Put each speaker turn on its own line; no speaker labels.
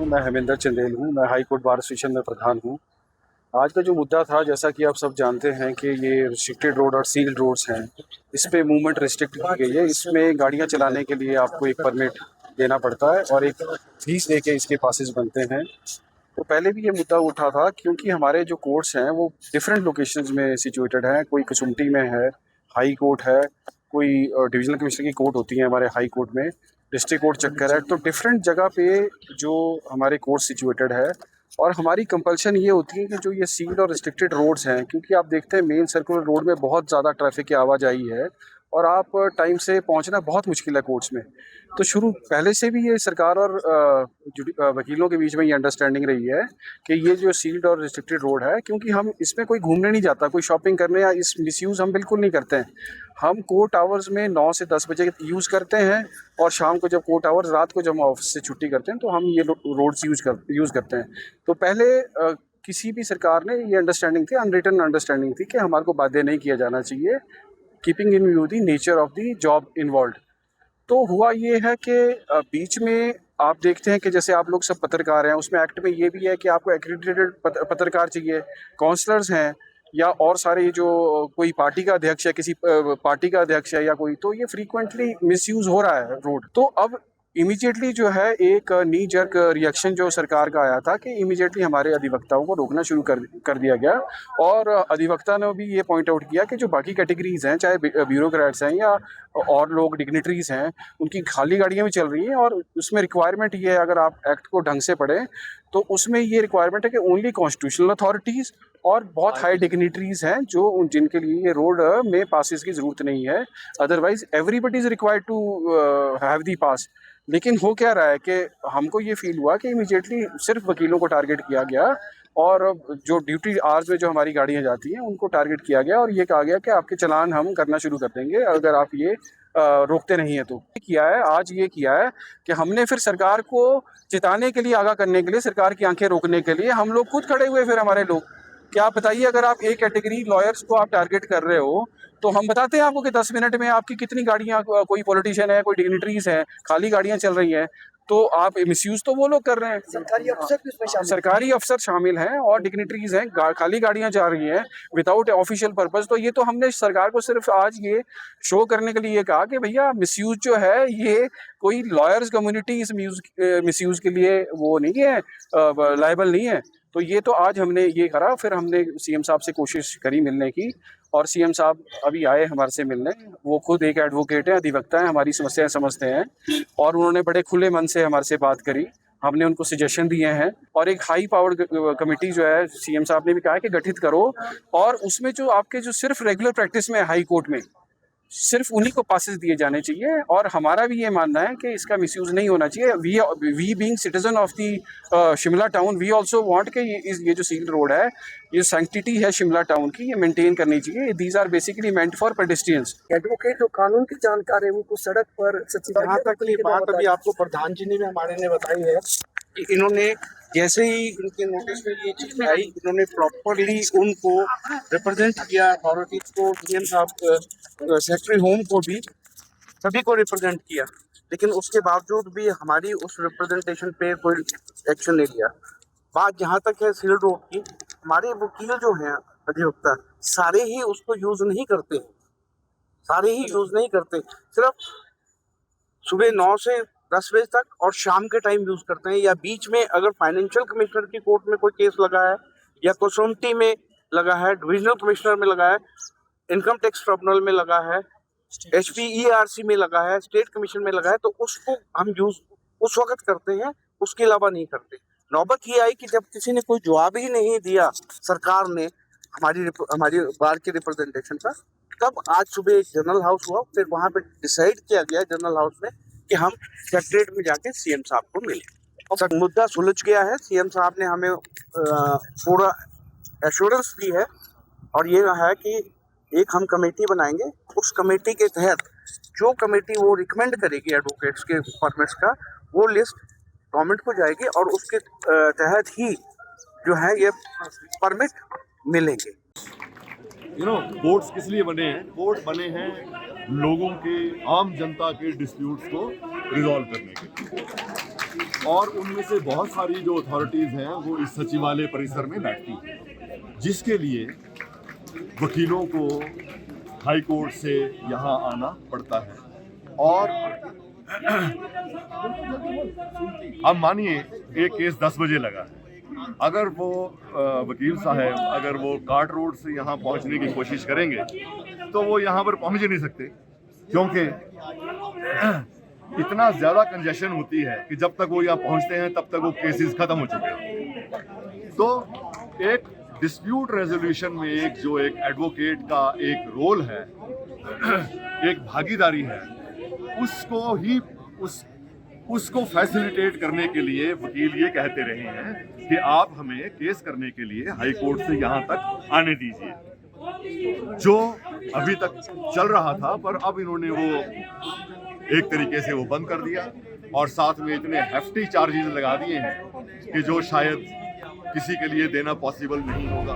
मैं हेमेंद्र चंदेल हूँ। मैं हाई कोर्ट बार एसोसिएशन में प्रधान हूँ। आज का जो मुद्दा था, जैसा कि आप सब जानते हैं कि ये रिस्ट्रिक्टेड रोड और सील्ड रोड्स हैं, इस पे मूवमेंट रिस्ट्रिक्ट की गई है। इसमें गाड़ियाँ चलाने के लिए आपको एक परमिट देना पड़ता है और एक फीस दे के इसके पासेस बनते हैं। तो पहले भी ये मुद्दा उठा था क्योंकि हमारे जो कोर्ट्स हैं वो डिफरेंट लोकेशंस में सिचुएटेड हैं। कोई कसुम्पटी में है, हाई कोर्ट है, कोई डिविजनल कमिश्नर की कोर्ट होती है हमारे हाई कोर्ट में, डिस्ट्रिक्ट कोर्ट चक्कर है। तो डिफरेंट जगह पे जो हमारे कोर्ट सिचुएटेड है और हमारी कंपल्शन ये होती है कि जो ये सील्ड और रिस्ट्रिक्टेड रोड्स हैं, क्योंकि आप देखते हैं मेन सर्कुलर रोड में बहुत ज़्यादा ट्रैफिक की आवाजाही है और आप टाइम से पहुंचना बहुत मुश्किल है कोर्ट्स में। तो शुरू पहले से भी ये सरकार और वकीलों के बीच में ये अंडरस्टैंडिंग रही है कि ये जो सील्ड और रिस्ट्रिक्टेड रोड है, क्योंकि हम इसमें कोई घूमने नहीं जाता, कोई शॉपिंग करने या इस मिसयूज़ हम बिल्कुल नहीं करते हैं। हम कोर्ट आवर्स में 9 से 10 बजे यूज़ करते हैं और शाम को जब कोर्ट आवर्स, रात को जब हम ऑफिस से छुट्टी करते हैं तो हम ये रोड्स यूज़ करते हैं। तो पहले किसी भी सरकार ने ये अंडरस्टैंडिंग थी, अनरिटन अंडरस्टैंडिंग थी कि हमारे को बाध्य नहीं किया जाना चाहिए, keeping in view the nature of the job involve. तो हुआ ये है कि बीच में आप देखते हैं कि जैसे आप लोग सब पत्रकार हैं, उसमें एक्ट में ये भी है कि आपको एक्रेडिटेड पत्रकार चाहिए, काउंसलर्स हैं या और सारे जो कोई पार्टी का अध्यक्ष है, किसी पार्टी का अध्यक्ष है या कोई, तो ये फ्रीक्वेंटली मिसयूज हो रहा है रोड। तो अब इमीडिएटली जो है एक नी जर्क रिएक्शन जो सरकार का आया था कि इमीडिएटली हमारे अधिवक्ताओं को रोकना शुरू कर दिया गया और अधिवक्ता ने भी ये पॉइंट आउट किया कि जो बाकी कैटेगरीज हैं, चाहे ब्यूरोक्रेट्स हैं या और लोग डिग्निटरीज हैं, उनकी खाली गाड़ियाँ भी चल रही हैं और उसमें रिक्वायरमेंट ये है, अगर आप एक्ट को ढंग से पढ़ें तो उसमें ये रिक्वायरमेंट है कि ओनली कॉन्स्टिट्यूशनल अथॉरिटीज़ और बहुत हाई डिग्निटरीज हैं जो जिनके लिए ये रोड में पासिस की ज़रूरत नहीं है, otherwise everybody is required to have the pass. लेकिन हो क्या रहा है कि हमको ये फील हुआ कि इमीडिएटली सिर्फ वकीलों को टारगेट किया गया और जो ड्यूटी आवर्स में जो हमारी गाड़ियाँ जाती हैं उनको टारगेट किया गया और ये कहा गया कि आपके चालान हम करना शुरू कर देंगे अगर आप ये रोकते नहीं है। तो किया है, आज ये किया है कि हमने फिर सरकार को चिताने के लिए, आगाह करने के लिए, सरकार की आंखें रोकने के लिए हम लोग खुद खड़े हुए। फिर हमारे लोग, क्या आप बताइए, अगर आप एक कैटेगरी लॉयर्स को आप टारगेट कर रहे हो तो हम बताते हैं आपको कि 10 मिनट में आपकी कितनी गाड़ियां, कोई पॉलिटिशियन है, कोई डिग्निटरीज है, खाली गाड़ियां चल रही हैं, तो आप मिसयूज तो वो लोग कर रहे हैं। सरकारी अफसर शामिल हैं और डिग्निटरीज हैं, खाली गाड़ियां जा रही हैं विदाउट ऑफिशियल पर्पस। तो ये तो हमने सरकार को सिर्फ आज ये शो करने के लिए कहा कि भैया मिसयूज जो है ये कोई लॉयर्स कम्युनिटी इस मिसयूज के लिए वो नहीं है, लायबल नहीं है। तो ये तो आज हमने ये करा। फिर हमने सीएम साहब से कोशिश करी मिलने की और सीएम साहब अभी आए हमारे से मिलने। वो खुद एक एडवोकेट हैं, अधिवक्ता हैं, हमारी समस्याएं समझते हैं और उन्होंने बड़े खुले मन से हमारे से बात करी। हमने उनको सजेशन दिए हैं और एक हाई पावर्ड कमेटी जो है, सीएम साहब ने भी कहा है कि गठित करो और उसमें जो आपके जो सिर्फ रेगुलर प्रैक्टिस में हाई कोर्ट में सिर्फ उन्हीं को पासेस दिए जाने चाहिए। और हमारा भी ये मानना है कि इसका मिसयूज नहीं होना चाहिए। We being citizen of the Shimla town, we also want कि ये जो सील्ड रोड है, ये सैंक्टिटी है शिमला टाउन की, ये मेंटेन करनी चाहिए। These are basically meant for pedestrians.
Advocate जो कानून की जानकार है उनको सड़क पर
जहाँ तक ये बात अभी आपको प्रधान जी ने हमारे ने बताई है कि इन्होंने जैसे ही इनके नोटिस में ये चीज आई, इन्होंने प्रॉपरली उनको रिप्रेजेंट किया, अथॉरिटीज को, डीएम साहब, सेक्रेटरी होम को भी, सभी को रिप्रेजेंट किया, लेकिन उसके बावजूद भी हमारी उस रिप्रेजेंटेशन पे कोई एक्शन नहीं लिया। बात जहाँ तक है सील्ड रोड की, हमारे वकील जो हैं अधिवक्ता, सारे ही उसको यूज नहीं करते, सारे ही यूज नहीं करते, सिर्फ सुबह 9 से 10 बजे तक और शाम के टाइम यूज करते हैं। या बीच में अगर फाइनेंशियल कमिश्नर की कोर्ट में कोई केस लगा है या कसौटी में लगा है, डिविजनल कमिश्नर में लगा है, इनकम टैक्स ट्रिब्यूनल में लगा है, HPERC में लगा है, स्टेट कमीशन में लगा है, तो उसको हम यूज उस वक्त करते हैं, उसके अलावा नहीं करते। नौबत ये आई कि जब किसी ने कोई जवाब ही नहीं दिया सरकार ने हमारी बार के रिप्रेजेंटेशन पर, तब आज सुबह एक जनरल हाउस हुआ, फिर वहाँ पे डिसाइड किया गया जनरल हाउस में कि हम सेक्रेटरीट में जाके सीएम साहब को मिले। और मुद्दा सुलझ गया है। सीएम साहब ने हमें पूरा एश्योरेंस दी है और ये है कि एक हम कमेटी बनाएंगे, उस कमेटी के तहत जो कमेटी वो रिकमेंड करेगी एडवोकेट्स के परमिट्स का, वो लिस्ट गवर्नमेंट को जाएगी और उसके तहत ही जो है ये परमिट मिलेंगे।
कोर्ट्स किस लिए बने हैं? कोर्ट बने हैं लोगों के, आम जनता के डिस्प्यूट्स को रिजॉल्व करने के लिए। और उनमें से बहुत सारी जो अथॉरिटीज़ हैं वो इस सचिवालय परिसर में बैठती हैं, जिसके लिए वकीलों को हाई कोर्ट से यहाँ आना पड़ता है। और अब मानिए एक केस 10 बजे लगा, अगर वो वकील साहब अगर वो कार्ट रोड से यहाँ पहुँचने की कोशिश करेंगे तो वो यहाँ पर पहुँच ही नहीं सकते, क्योंकि इतना ज़्यादा कंजेशन होती है कि जब तक वो यहाँ पहुँचते हैं तब तक वो केसेस ख़त्म हो चुके हैं। तो एक डिस्प्यूट रेजोल्यूशन में एक एडवोकेट का एक रोल है, एक भागीदारी है, उसको फैसिलिटेट करने के लिए वकील ये कहते रहे हैं कि आप हमें केस करने के लिए हाई कोर्ट से यहाँ तक आने दीजिए, जो अभी तक चल रहा था। पर अब इन्होंने वो एक तरीके से वो बंद कर दिया और साथ में इतने हेफ्टी चार्जेस लगा दिए हैं कि जो शायद किसी के लिए देना पॉसिबल नहीं होगा।